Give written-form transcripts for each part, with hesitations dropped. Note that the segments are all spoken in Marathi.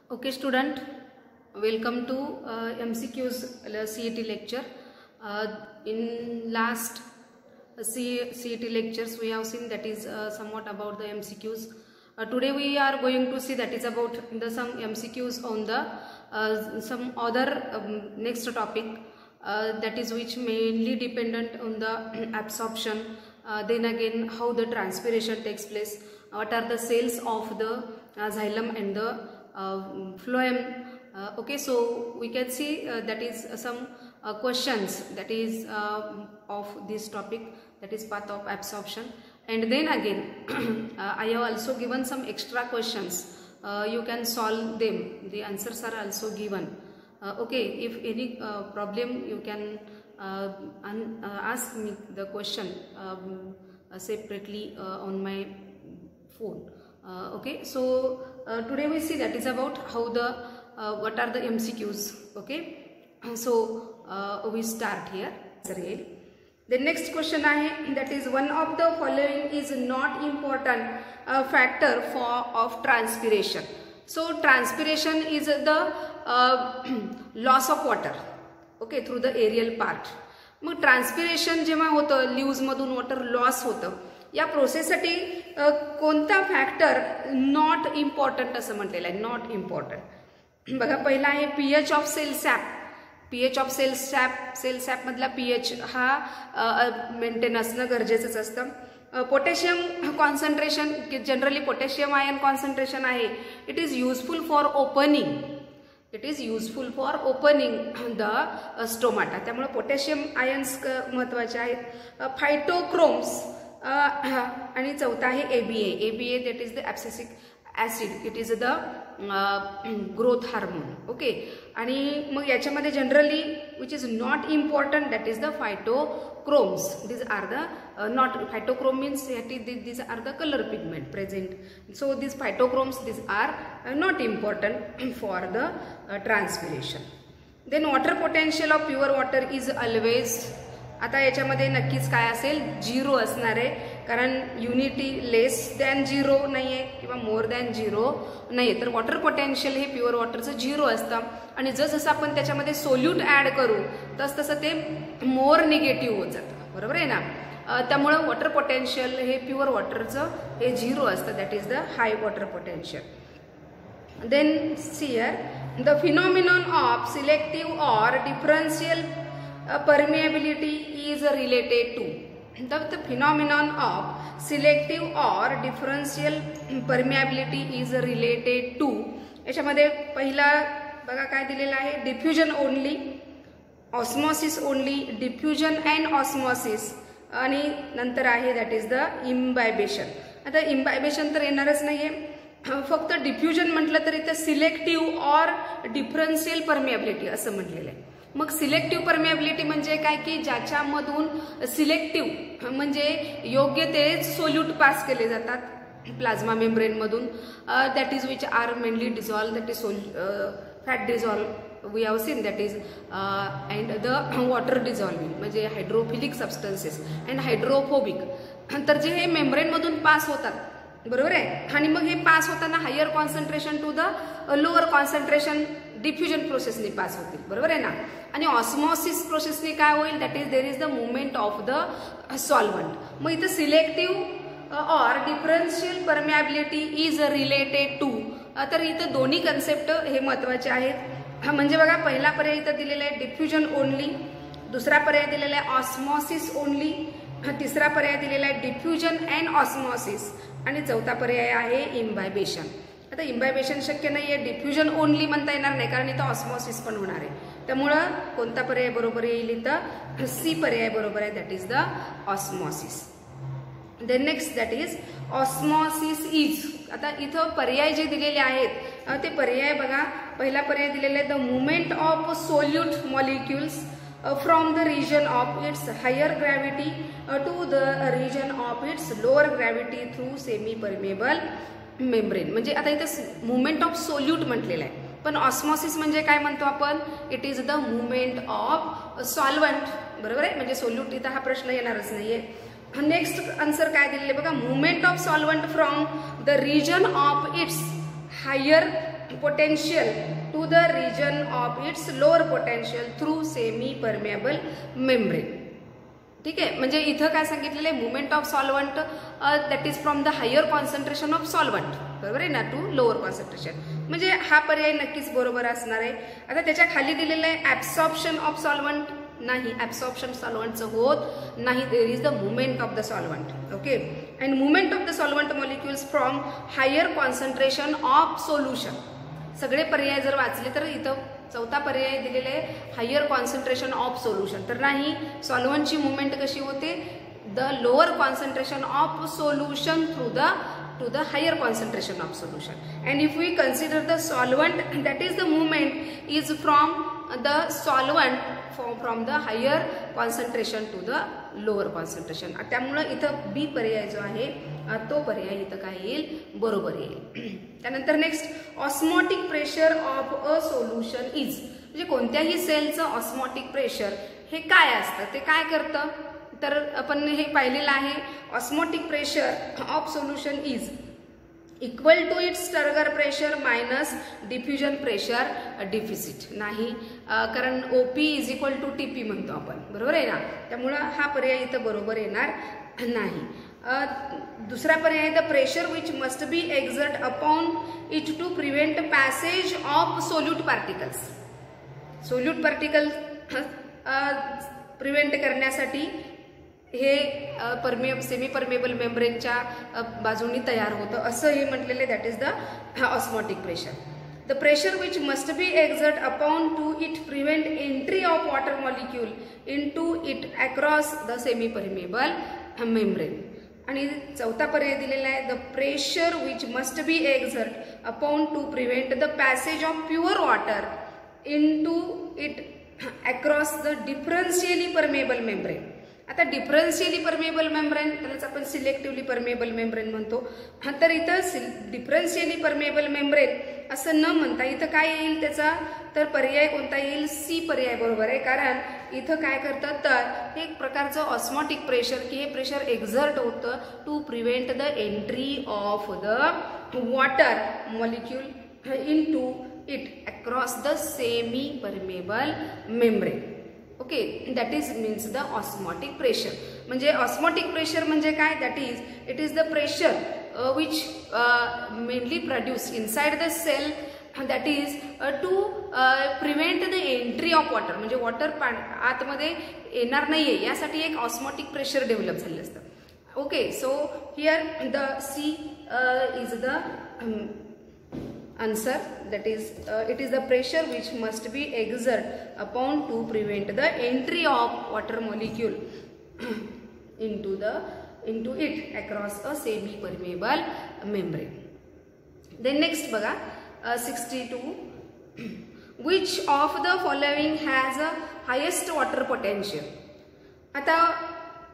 Okay, student, welcome to MCQ's CET lecture. In last CET lectures, we have seen that is somewhat about the MCQs. Today we are going to see that is about some MCQs on the some other next topic that is which mainly dependent on the absorption. Then again, how the transpiration takes place. What are the cells of the xylem and the phloem. Okay, so we can see that is some questions that is of this topic, that is path of absorption. And then again I have also given some extra questions. You can solve them. The answers are also given. Okay, if any problem you can ask me the question separately on my phone. Okay, so today we see that is about how the what are the MCQs. Okay, so we start here. The next question that is, one of the following is not important factor of transpiration. So transpiration is the loss of water, okay, through the aerial part. मग ट्रान्सपिरेशन जेव्हा होतं, ल्यूज मधून वॉटर लॉस होतं, या प्रोसेससाठी कोणता फॅक्टर नॉट इम्पॉर्टंट असं म्हटलेलं आहे. नॉट इम्पॉर्टंट बघा, पहिला आहे pH of cell sap. PH of cell sap मधला पीएच हा मेंटेन असणं गरजेचंच असतं. Potassium concentration, generally potassium ion concentration आहे, it is useful for opening. It is useful for opening the stomata. त्यामुळे पोटॅशियम आयन्स महत्वाचे आहेत. फायटोक्रोम्स आणि चौथा आहे ABA. ABA that is the abscisic acid. It is the growth hormone. Okay, आणि मग याच्यामध्ये generally which is not important that is the फायटोक्रोम्स. these are the not phytochrome means these are the color pigment present. So these phytochromes, these are not important for the transpiration. Then water potential of pure water is always, आता याच्यामध्ये नक्कीच काय असेल, 0 असणार आहे. कारण युनिटी लेस दॅन 0 नाही आहे किंवा मोर दॅन 0 नाही आहे. तर वॉटर पोटेन्शियल हे प्युअर वॉटरचं 0 असतं. आणि जसं आपण त्याच्यामध्ये सोल्यूट ॲड करू तसं ते मोर निगेटिव्ह होत जातं. बरोबर आहे ना. त्यामुळं वॉटर पोटेन्शियल हे प्युअर वॉटरचं हे 0 असतं. That is the high water potential. Then see here, the phenomenon of selective or differential permeability is related to. The phenomenon of selective or differential permeability is related to. याच्यामध्ये पहिला बघा काय दिलेला आहे, diffusion only, osmosis only, diffusion and osmosis, आणि नंतर आहे दॅट इज द इम्बायबेशन. आता इम्बायबेशन तर येणारच नाहीये, फक्त डिफ्युजन म्हटलं तरी ते सिलेक्टिव्ह ऑर डिफरन्शियल परमिएबिलिटी असं म्हटलेलं आहे. मग सिलेक्टिव्ह परमिएबिलिटी म्हणजे काय की ज्याच्यामधून सिलेक्टिव्ह म्हणजे योग्य ते सोल्यूट पास केले जातात प्लाझ्मा मेम्ब्रेन मधून. That is which are mainly dissolve, that is fat dissolve we have seen, that is and the water dissolving म्हणजे हायड्रोफिलिक सबस्टन्सेस अँड हायड्रोफोबिक. तर जे हे मेम्ब्रेन मधून पास होतात, बरोबर आहे, आणि मग हे पास होताना higher concentration to the lower concentration diffusion प्रोसेसने पास होतील. बरोबर आहे ना. आणि ऑस्मॉसिस प्रोसेसने काय होईल, that is there is the movement of the solvent. मग इथं selective or differential permeability is related to. तर इथं दोन्ही कन्सेप्ट हे महत्वाचे आहेत. म्हणजे बघा, पहिला पर्याय इथं दिलेला आहे डिफ्युजन ओनली, दुसरा पर्याय दिलेला आहे ऑस्मॉसिस ओनली, तिसरा पर्याय दिलेला आहे डिफ्युजन अँड ऑस्मॉसिस, आणि चौथा पर्याय आहे इम्बायबेशन. आता इम्बायबेशन शक्य नाही आहे, डिफ्युजन ओनली म्हणता येणार नाही कारण इथं ऑस्मॉसिस पण होणार आहे. त्यामुळं कोणता पर्याय बरोबर येईल, इथं सी पर्याय बरोबर आहे, that is the osmosis. Then next that is osmosis is. आता इथं पर्याय जे दिलेले आहेत ते पर्याय बघा, पहिला पर्याय दिलेला आहे the movement of solute molecules from the region of its higher gravity to the region of its lower gravity through semi permeable membrane. म्हणजे आता इथे मुवमेंट ऑफ सोल्यूट म्हटलेलं आहे, पण ऑस्मॉसिस म्हणजे काय म्हणतो आपण, it is the movement of solvent. बरोबर आहे, म्हणजे सोल्यूट इथं हा प्रश्न येणारच नाहीये. नेक्स्ट आन्सर काय दिलेले बघा, movement of solvent from the region of its higher potential to the region of its lower potential through semi permeable membrane. ठीक आहे, म्हणजे इथं काय सांगितलेलं आहे, movement of solvent that is from the higher concentration of solvent, बरोबर आहे ना, टू लोअर कॉन्सन्ट्रेशन. म्हणजे हा पर्याय नक्कीच बरोबर असणार आहे. आता त्याच्या खाली दिलेलं आहे ऍब्सॉर्प्शन ऑफ सॉल्व्हंट, नाही, ऍब्सॉर्प्शन सॉल्व्हंटचं होत नाही. There is the movement of the solvent. Okay, and movement of the solvent molecules from higher concentration of solution. सगळे पर्याय जर वाचले तर इथं चौथा पर्याय दिलेले आहे हायर कॉन्सन्ट्रेशन ऑफ सोल्युशन. तर नाही, सॉल्व्हंटची मुवमेंट कशी होते, the lower concentration of solution to the higher concentration of solution. And if we consider the solvent, that is the movement is from the solvent from the higher concentration to the lower concentration. त्यामुळे इथं बी पर्याय जो आहे तो पर्याय इथं काय येईल, बरोबर येईल. त्यानंतर next, osmotic pressure of a solution is, म्हणजे कोणत्याही सेलचं ऑस्मॉटिक प्रेशर हे काय असतं, ते काय करतं, तर आपण हे पाहिलेलं आहे. Osmotic pressure of solution is equal to its turgor pressure minus diffusion pressure deficit. नाही, कारण OP is equal to TP म्हणतो आपण, बरोबर आहे ना, त्यामुळं हा पर्याय इथं बरोबर येणार नाही. दुसरा पर्याय, the pressure which must be exert upon it to prevent passage of solute particles. Solute particle prevent करण्यासाठी हे सेमी परमेबल मेम्ब्रेनच्या बाजूनी तयार होतं असं हे म्हटलेलं आहे. That is the osmotic pressure. The pressure which must be exert upon to it prevent entry of water molecule into it across the semi permeable membrane. आणि चौथा पर्याय दिलेला आहे, the pressure which must be exert upon to prevent the passage of pure water into it across the differentially permeable membrane. आता डिफरन्शियली परमेबल मेम्ब्रेन, त्यालाच आपण सिलेक्टिव्हली परमेबल मेम्ब्रेन म्हणतो. तर इथं डिफरन्शियली परमेबल मेम्ब्रेन असं न म्हणता इथं काय येईल त्याचा, तर पर्याय कोणता येईल, सी पर्याय बरोबर आहे. कारण इथं काय करतात, तर एक प्रकारचं ऑस्मॉटिक प्रेशर, की हे प्रेशर एक्झर्ट होतं to prevent the entry of the water molecule into it across the semi permeable membrane. Okay, that is means the osmotic pressure. म्हणजे ऑस्मॉटिक प्रेशर म्हणजे काय, that is it is the pressure which mainly produce inside the cell, that is to prevent the entry of water. म्हणजे वॉटर आतमध्ये येणार नाहीये यासाठी एक ऑस्मॉटिक प्रेशर डेव्हलप झालेलं असतं. Okay, so here the C is the answer, that is it is the pressure which must be exerted upon to prevent the entry of water molecule into it across a semi permeable membrane. Then next बघा 62, which of the following has a highest water potential. आता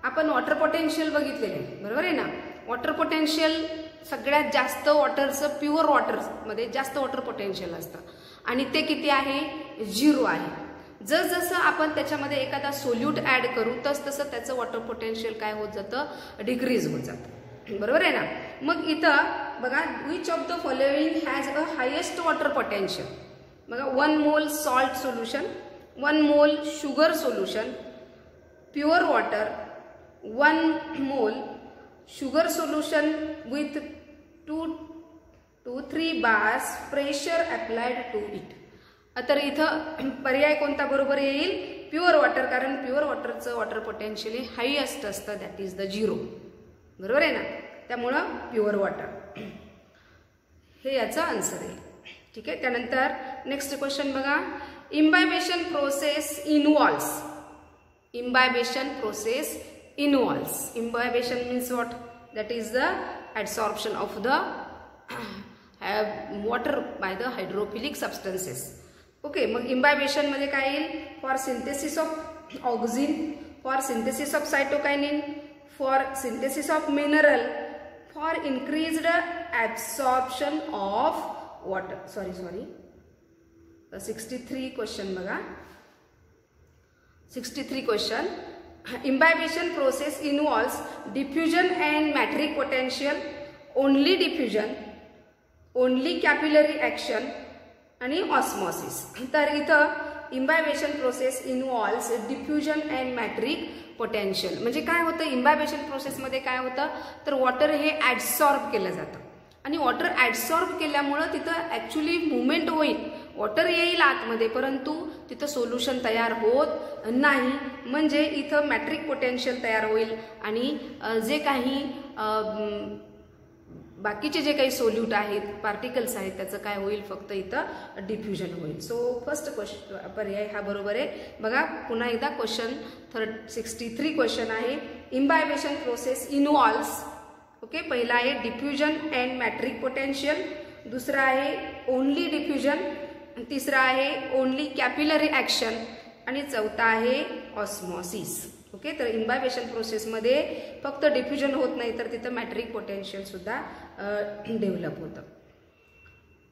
आपण वॉटर पोटेन्शियल बघितलेले बरोबर आहे ना. वॉटर पोटेन्शियल सगळ्यात जास्त वॉटरचं प्युअर वॉटरमध्ये जास्त वॉटर पोटेन्शियल असतं आणि ते किती आहे, 0 आहे. जसजसं आपण त्याच्यामध्ये एखादा सोल्यूट ऍड करू तसं त्याचं वॉटर पोटेन्शियल काय होत जातं, डिक्रीज होत जातं, बरोबर आहे ना. मग इथं बघा, which of the following has a highest water potential. बघा, 1 मोल सॉल्ट सोल्युशन, 1 मोल शुगर सोल्युशन, प्युअर वॉटर, 1 मोल sugar solution with 2 to 3 bars pressure applied to it. तर इथं पर्याय कोणता बरोबर येईल, प्युअर वॉटर. कारण प्युअर वॉटरचं वॉटर पोटेन्शियल हायेस्ट असतं, दॅट इज द 0, बरोबर आहे ना. त्यामुळं प्युअर वॉटर हे याचं आन्सर आहे. ठीक आहे. त्यानंतर नेक्स्ट क्वेश्चन बघा, imbibition process involves. Imbibition process involves. Imbibition means what? That is the adsorption of the water by the hydrophilic substances. Okay, मग इम्बायबेशन मध्ये काय येईल, for synthesis of auxin, for synthesis of cytokinin, for synthesis of mineral, for increased absorption of water. Sorry 63 question बघा, 63 question. Imbibition process involves diffusion and metric potential, only diffusion, only capillary action आणि ऑस्मॉसिस. तर इथं imbibition process involves diffusion and matric potential. म्हणजे काय होतं इम्बायबेशन प्रोसेसमध्ये काय होतं तर वॉटर हे ॲब्सॉर्ब केलं जातं आणि वॉटर ॲब्सॉर्ब केल्यामुळं तिथं ॲक्च्युली मुवमेंट होईल, वॉटर येईल आतमध्ये, परंतु तिथं सोल्युशन तयार होत नाही. म्हणजे इथं मॅट्रिक पोटेन्शियल तयार होईल आणि जे काही बाकीचे जे काही सोल्यूट आहेत पार्टिकल्स आहेत त्याचं काय होईल फक्त इथं डिफ्युजन होईल. सो फर्स्ट क्वेश्चन पर्याय हा बरोबर आहे. बघा पुन्हा एकदा क्वेश्चन 63 क्वेश्चन आहे. इम्बायबेशन प्रोसेस इन्व्हॉल्व्स, ओके, पहिला आहे डिफ्युजन अँड मॅट्रिक पोटेन्शियल, दुसरा आहे ओनली डिफ्युजन, तिसरा आहे ओनली कॅपिलरी ॲक्शन आणि चौथा आहे ऑस्मॉसिस. ओके, तर इम्बायबेशन प्रोसेसमध्ये फक्त डिफ्युजन होत नाही तर तिथं मॅट्रिक पोटेन्शियल सुद्धा डेव्हलप होतं.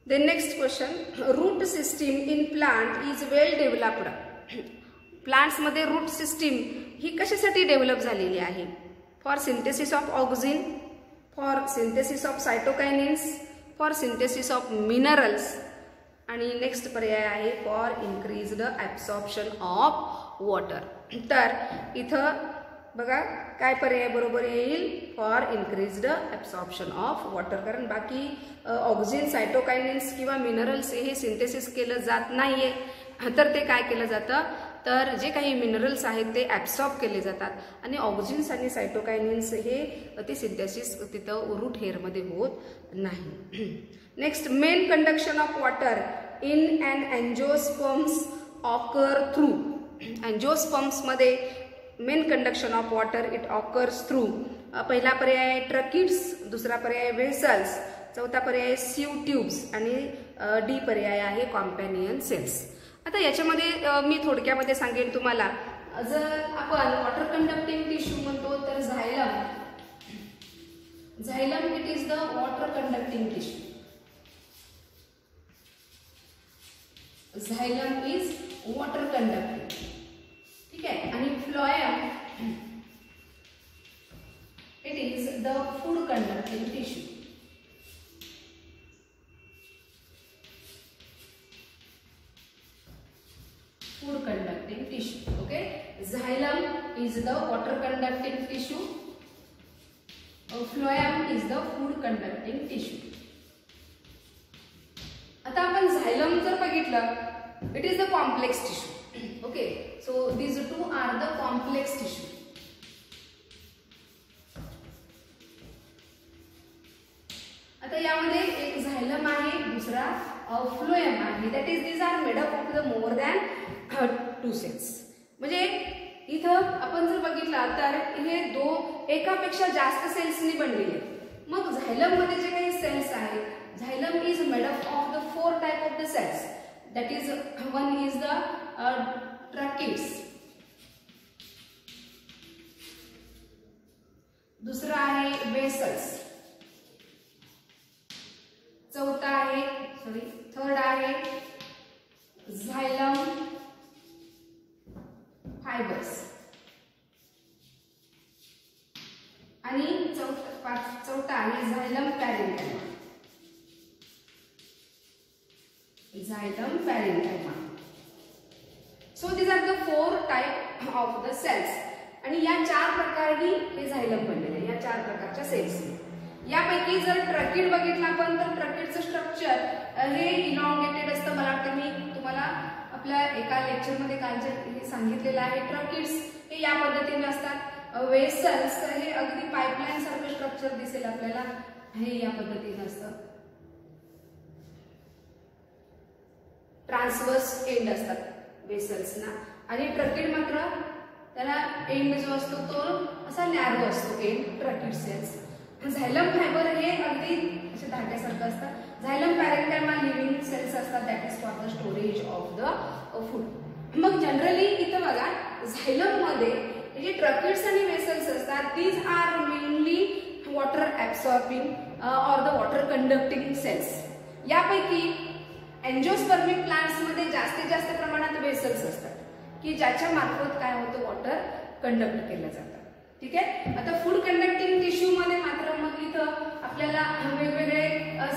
Then next question, root system in plant is well developed. प्लांट्समध्ये रूट सिस्टीम ही कशासाठी डेव्हलप झालेली आहे? For synthesis of auxin, for synthesis of cytokinins, for synthesis of minerals आणि नेक्स्ट पर्याय आहे for increased absorption of water. तर इथं बघा काय पर्याय बरोबर येईल? For increased absorption of water. कारण बाकी ऑक्सिन, सायटोकायनिन्स किंवा मिनरल्स हे सिंथेसिस केलं जात नाहीये, तर ते काय केलं जातं तर जे काही मिनरल्स आहेत ते ॲब्सॉर्ब केले जातात आणि ऑक्सिन्स आणि सायटोकायनिन्स हे ते सिंथेसिस तिथं रूट हेअरमध्ये होत नाही. Next, main conduction of water in and angiosperms occur through. एन्जिओस्पर्म्समध्ये main conduction of water it occurs through. पहिला पर्याय आहे ट्रकिड्स, दुसरा पर्याय व्हेसल्स, चौथा पर्याय सीव ट्यूब्स आणि डी पर्याय आहे कॉम्पॅनियन सेल्स. आता याच्यामध्ये मी थोडक्यामध्ये सांगेन तुम्हाला. जर आपण वॉटर कंडक्टिंग टिश्यू म्हणतो तर झायलम, झायलम it is the water conducting tissue. झायलम is water conducting, ठीक आहे. आणि phloem it is the food conducting tissue. Food conducting tissue. Okay, xylem is the water conducting tissue. Phloem is the food conducting tissue. आता आपण xylem जर बघितलं, it is the complex tissue. Okay, so these two are the complex tissue. आता यामध्ये एक xylem आहे, दुसरा phloem आहे. That is, these are made up of the more than 2 cells. म्हणजे इथं आपण जर बघितलं तर हे एकापेक्षा जास्त सेल्सनी बनलेले. मग झायलम मध्ये जे काही सेल्स आहेत, xylem is made up of the 4 type of the cells. That is, one is the tracheids, दुसरा आहे वेसल्स, चौथा आहे थर्ड आहे झायलम फायबर्स आणि चौथा आहे xylem parenchyma. Xylem parenchyma. So these are the 4 type of the cells. आणि या 4 प्रकारही हे झायलम बनलेले, या 4 प्रकारच्या सेल्स. यापैकी जर ट्रकिड बघितलं आपण तर ट्रकिडचं स्ट्रक्चर हे इलॉंगेटेड असतं. मला वाटतं मी तुम्हाला आपल्या एका लेक्चरमध्ये कालचे सांगितलेलं आहे. ट्रकिड्स हे या पद्धतीने असतात. वेसल्स हे अगदी पाईपलाईन सारखं स्ट्रक्चर दिसेल आपल्याला, हे या पद्धतीने असतं. ट्रान्सवर्स एंड असतात वेसल्सना आणि ट्रकिड मात्र त्याला एंड जो असतो तो असा नॅरो असतो end tracheid cells. Xylem fibre हे अगदी असे धाग्यासारखं असतं. झायलम पॅरेन्काइमा लिव्हिंग सेल्स असतात. That is for the storage of the food. मग जनरली इथं बघा झायलम मध्ये जे ट्रकिड्स आणि वेसल्स असतात, these are mainly water absorbing or the water conducting cells. यापैकी एन्जिओस्पर्मिक प्लांट्स मध्ये जास्तीत जास्त प्रमाणात वेसल्स असतात की ज्याच्या मार्फत काय होतं वॉटर कंडक्ट केलं जातं. ठीक आहे. आता फूड कंडक्टिंग टिश्यू मध्ये मात्र मग इथं आपल्याला वेगवेगळे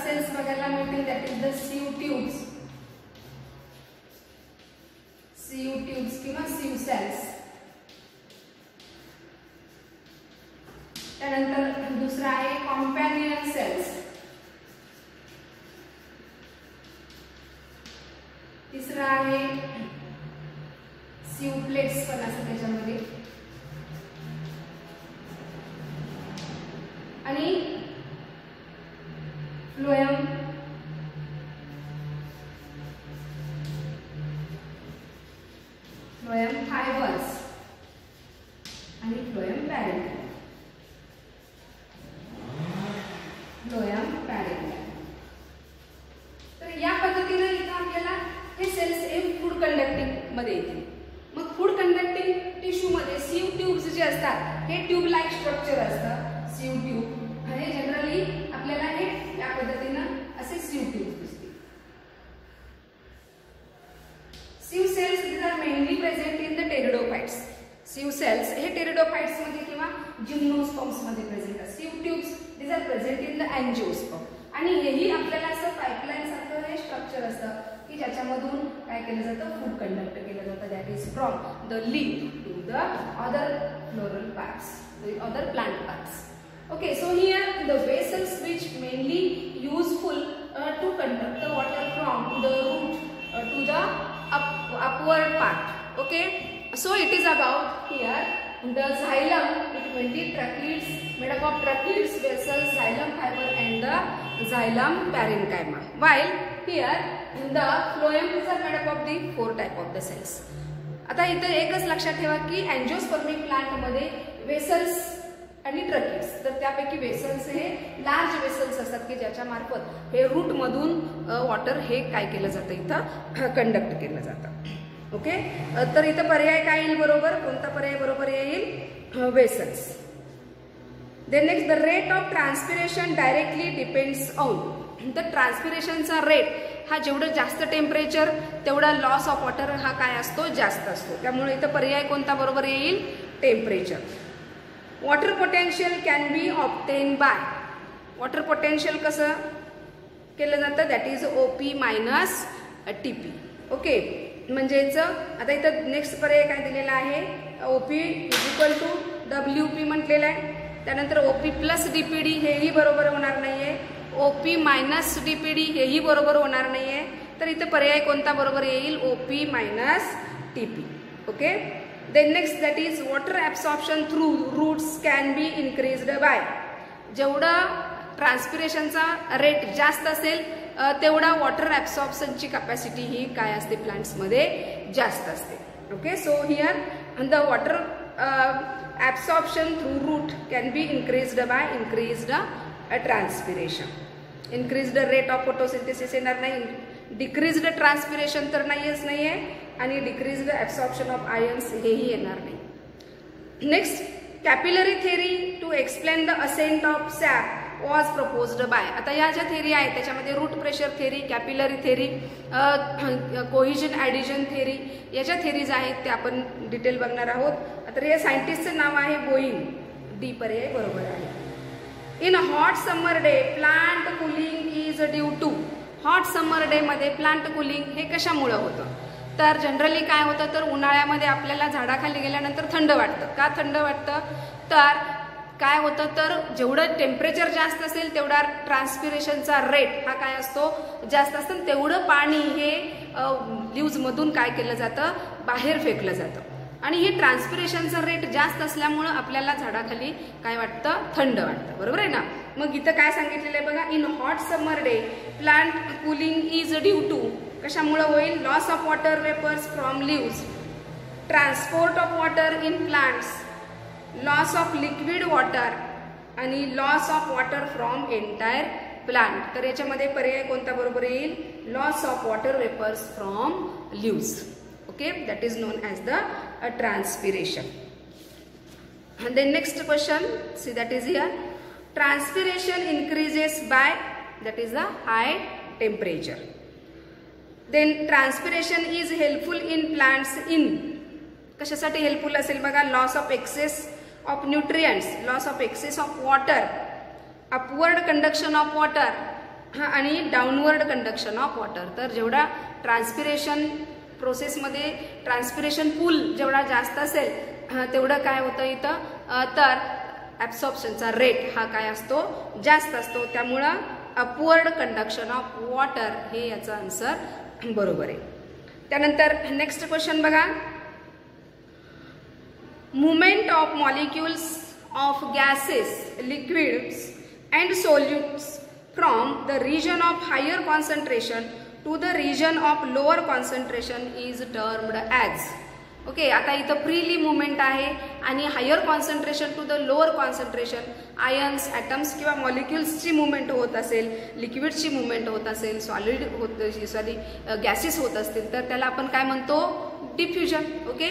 सेल्स बघायला मिळतील. That is the sieve tubes, किंवा सीव सेल्स. त्यानंतर दुसरा आहे कॉम्पॅनियन सेल्स. तिसरा आहे सीव प्लेट्स पण असतात त्याच्यामध्ये. आणि फ्लोएम, फायबर्स आणि फ्लोएम पॅरेंकियम. तर या पद्धतीने इथं आपल्याला हे सेल्स फूड कंडक्टिंग मध्ये येतील. मग फूड कंडक्टिंग टिश्यू मध्ये सीव ट्यूब्स जे असतात हे ट्यूब लाईक स्ट्रक्चर असतं. सीव ट्यूब आणि जनरली आपल्याला हे या पद्धतीनं असे सीव ट्यूब्स दिसतील. Sieve cells these are mainly present in the pteridophytes. Sieve cells हे टेरिडोफाइट्स मध्ये किंवा जिम्नोस्पर्म्स मध्ये प्रेझेंट असतात. Sieve tubes these are present in the angiosperm. आणि हेही आपल्याला असं पाईपलाईन सारखं हे स्ट्रक्चर असतं की ज्याच्यामधून काय केलं जातं, फूड कंडक्ट केलं जातं. That is from the leaf to the other floral parts, the other plant parts. Okay, so here the vessels which mainly useful to conduct the water from the root to the upward part. Okay, so it is about here the xylem. It will be tracheids, made up of tracheids, vessels, xylem fiber and the xylem parenchyma. While here in the phloem is made up of the 4 type of the cells. आता इथे एकच लक्षात ठेवा की अँजिओस्पर्मिक प्लांट मध्ये वेसल्स आणि ट्रकीड्स, तर त्यापैकी वेसल्स हे लार्ज वेसल्स असतात की ज्याच्या मार्फत हे रूट मधून वॉटर हे काय केलं जातं, इथं कंडक्ट केलं जातं. ओके, तर इथं पर्याय काय येईल बरोबर, कोणता पर्याय बरोबर येईल, vessels. Then next, the rate of transpiration directly depends on. The ट्रान्सपिरेशनचा रेट हा जेवढं जास्त टेम्परेचर तेवढा लॉस ऑफ वॉटर हा काय असतो, जास्त असतो. त्यामुळे इथं पर्याय कोणता बरोबर येईल, temperature. Water potential can be obtain bye. Water potential कसं केलं जातं, that is OP minus TP. Okay, म्हणजेच आता इथं नेक्स्ट पर्याय काय दिलेला आहे, OP इक्वल टू WP म्हटलेलं आहे. त्यानंतर OP प्लस DPD हेही बरोबर होणार नाहीये, OP मायनस DPD हेही बरोबर होणार नाहीये. तर इथं पर्याय कोणता बरोबर येईल, OP minus TP. Okay, then next that is water absorption through roots can be increased by. जेवढं ट्रान्सपिरेशनचा रेट जास्त असेल तेवढा वॉटर ॲब्सॉर्प्शनची कॅपॅसिटी ही काय असते, प्लांट्स मध्ये जास्त असते. Okay, so here the water absorption through root can be increased by increased transpiration. Increased rate of photosynthesis येणार नाही, डिक्रीज्ड ट्रान्सपिरेशन तर नाहीये, आणि डिक्रीज्ड ॲब्सॉर्प्शन ऑफ आयन्स हेही येणार नाही. Next, capillary theory to explain the ascent of sap was proposed by. आता या ज्या थेरी आहेत त्याच्यामध्ये root pressure theory, capillary theory, cohesion adhesion theory, याच्या थेरीज आहेत त्या आपण डिटेल बघणार आहोत. तर या सायंटिस्टचं नाव आहे बोईन. डी पर्याय बरोबर आहे. In hot summer day plant cooling is due to. Hot summer day मध्ये प्लांट कुलिंग हे कशामुळे होतं, तर जनरली काय होतं, तर उन्हाळ्यामध्ये आपल्याला झाडाखाली गेल्यानंतर थंड वाटतं. का थंड वाटतं, तर काय होतं, तर जेवढं टेम्परेचर जास्त असेल तेवढा ट्रान्सपिरेशनचा रेट हा काय असतो, जास्त असतं. तेवढं पाणी हे लीव्हजमधून काय केलं जातं, बाहेर फेकलं जातं. आणि हे ट्रान्सपिरेशनचा रेट जास्त असल्यामुळं आपल्याला झाडाखाली काय वाटतं, थंड वाटतं. बरोबर आहे ना. मग इथं काय सांगितलेलं आहे बघा, in hot summer day plant cooling is due to. कशामुळे होईल, loss of water vapours from leaves, transport of water in plants, loss of liquid water आणि loss of water from entire plant. तर याच्यामध्ये पर्याय कोणता बरोबर येईल, loss of water vapours from leaves. Okay, that is known as the transpiration. And then next question, see that is here, transpiration increases by, that is the high temperature. Then transpiration is helpful in plants in, कशासाठी हेल्पफुल असेल बघा, loss of excess of nutrients, loss of excess of water, upward conduction of water आणि डाऊनवर्ड कंडक्शन ऑफ वॉटर. तर जेवढा ट्रान्सपिरेशन प्रोसेसमध्ये ट्रान्सपिरेशन पूल जेवढा जास्त असेल तेवढं काय होतं इथं, तर ॲब्सॉर्प्शनचा रेट हा काय असतो, जास्त असतो. त्यामुळं अपवर्ड कंडक्शन ऑफ वॉटर हे याचं आन्सर बरोबर आहे. त्यानंतर नेक्स्ट क्वेश्चन बघा. Movement of molecules of gases, liquids and solutes from the region of higher concentration to the region of lower concentration is termed as. Okay, आता इथं फ्रीली मुवमेंट आहे आणि higher concentration to the lower concentration ions, atoms किंवा मॉलिक्युल्सची मुवमेंट होत असेल, लिक्विडची मुवमेंट होत असेल, गॅसेस होत असतील तर त्याला आपण काय म्हणतो, diffusion. Okay,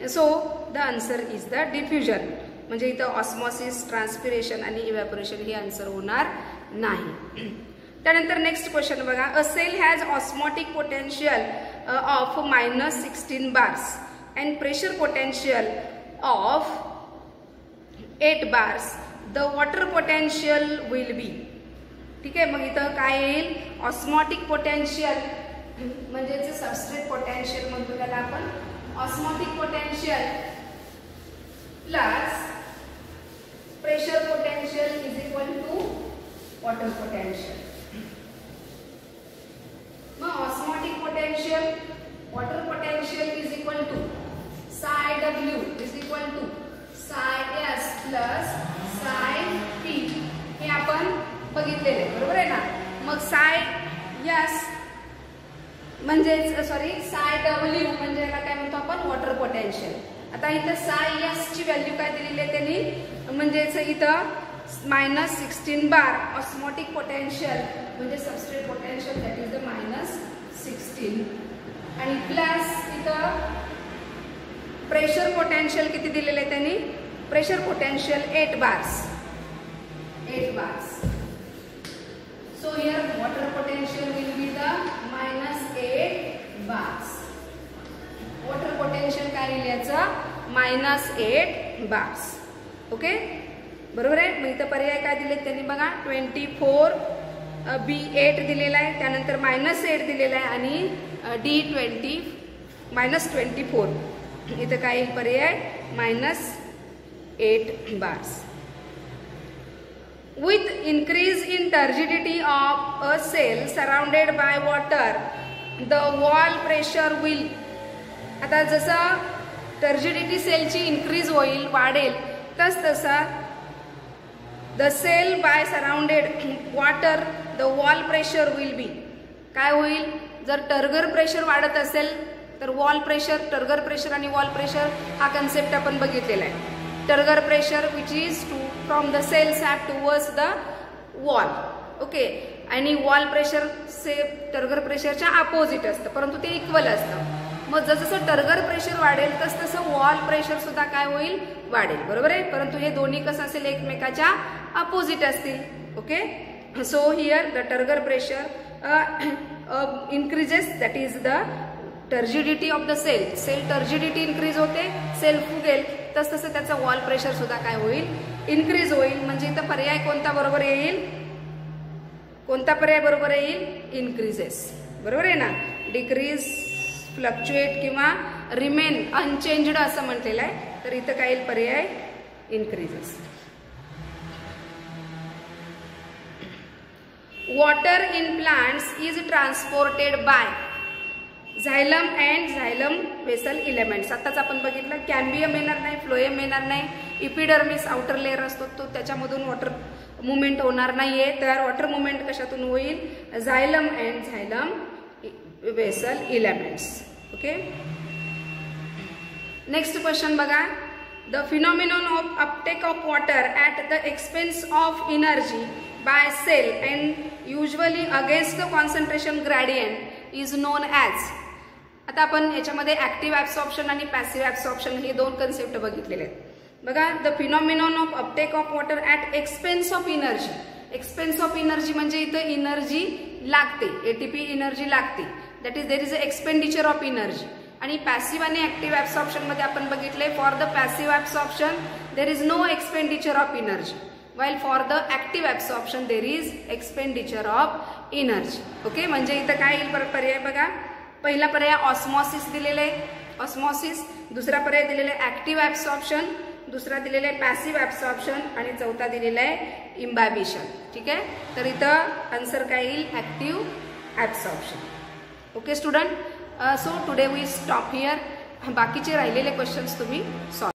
so the answer is the diffusion. म्हणजे इथं ऑस्मॉसिस, ट्रान्सपिरेशन आणि इव्हॅपोरेशन हे आन्सर होणार नाही. त्यानंतर नेक्स्ट क्वेश्चन बघा. A cell has osmotic potential of -16 bars and pressure potential of 8 bars. The water potential will be. ठीक आहे, मग इथं काय येईल, ऑस्मॉटिक पोटेन्शियल म्हणजे सबस्ट्रेट पोटेन्शियल म्हणतो त्याला आपण. Osmotic potential plus pressure potential is equal to water potential. मग osmotic potential, water potential is equal to psi W is equal to psi S plus psi P. हे आपण बघितलेले बरोबर आहे ना. मग psi S म्हणजे psi W म्हणजे याला काय म्हणतो आपण, वॉटर पोटेन्शियल. आता इथं psi S ची व्हॅल्यू काय दिलेली आहे त्यांनी, म्हणजेच इथं -16 बार ऑस्मॉटिक पोटेन्शियल म्हणजे substrate potential that is the -16 आणि प्लस इथं प्रेशर पोटेन्शियल किती दिलेले आहे त्यांनी, pressure potential 8 bars. So here water potential will be the -8 bars. Water potential काय लिहायचं, -8 bars. ओके, बरोबर आहे. मग इथं पर्याय काय दिलेत त्यांनी बघा, 24 B8 दिलेला आहे, त्यानंतर -8 दिलेला आहे आणि D20 -24. इथं काय येईल पर्याय, -8 bars. With increase in turgidity of a cell surrounded by water, the wall pressure will. आता जसं टर्जिडिटी सेलची इन्क्रीज होईल, वाढेल, तसा the cell by surrounded water the wall pressure will be. काय होईल, जर टर्गर प्रेशर वाढत असेल तर वॉल प्रेशर, टर्गर प्रेशर आणि वॉल प्रेशर हा कन्सेप्ट आपण बघितलेला आहे. Turgor pressure which is from the cell sap towards the wall. Okay, आणि वॉल प्रेशर टर्गर प्रेशरच्या अपोजिट असतं, परंतु ते इक्वल असतं. मग जसं टर्गर प्रेशर वाढेल तसं वॉल प्रेशर सुद्धा काय होईल, वाढेल. बरोबर आहे, परंतु हे दोन्ही कसं असेल, एकमेकाच्या अपोजिट असतील. Okay, so here the turgor pressure increases, that is the turgidity of the cell. Cell turgidity increase होते, सेल फुगेल, तसं त्याचं वॉल प्रेशर सुद्धा काय होईल, इन्क्रीज होईल. म्हणजे इथं पर्याय कोणता बरोबर येईल, कोणता पर्याय बरोबर येईल, इन्क्रीजेस. बरोबर आहे ना. डिक्रीज, फ्लक्च्युएट किंवा रिमेन अनचेंज्ड असं म्हटलेलं आहे, तर इथं काय येईल पर्याय, increases. Water in plants is transported by xylem and xylem vessel elements. आताच आपण बघितलं, कॅम्बियम येणार नाही, फ्लोएम येणार नाही, इपिडर्मिस आउटर लेअर असतो तो, त्याच्यामधून वॉटर मुवमेंट होणार नाहीये. तर वॉटर मुवमेंट कशातून होईल, xylem and xylem vessel elements. Okay, next question बघा. The phenomenon of uptake of water at the expense of energy by cell and usually against the concentration gradient is known as. आता आपण याच्यामध्ये ऍक्टिव्ह ऍब्सॉर्प्शन आणि पॅसिव्ह ऍब्सॉर्प्शन हे दोन कन्सेप्ट बघितलेले आहेत. बघा, the phenomenon of uptake of water at expense of energy. Expense of energy म्हणजे इथं एनर्जी लागते, ATP एनर्जी लागते, that is there is a expenditure of energy. आणि पॅसिव्ह आणि ऍक्टिव्ह ऍब्सॉर्प्शन मध्ये आपण बघितले for the passive absorption there is no expenditure of energy, while for the active absorption there is expenditure of energy. Okay, म्हणजे इथं काय येईल पर्याय बघा. पहिला पर्याय ऑस्मॉसिस दिलेले, ऑस्मॉसिस. दुसरा पर्याय दिलेला आहे ऍक्टिव्ह ऍब्सॉर्प्शन, दुसरा दिलेला आहे पॅसिव्ह ऍब्सॉर्प्शन आणि चौथा दिलेला आहे इम्बॅबिशन. ठीक आहे, तर इथं आन्सर काय येईल active absorption. Okay student, so today we stop here. बाकीचे राहिलेले क्वेश्चन्स तुम्ही सॉल्व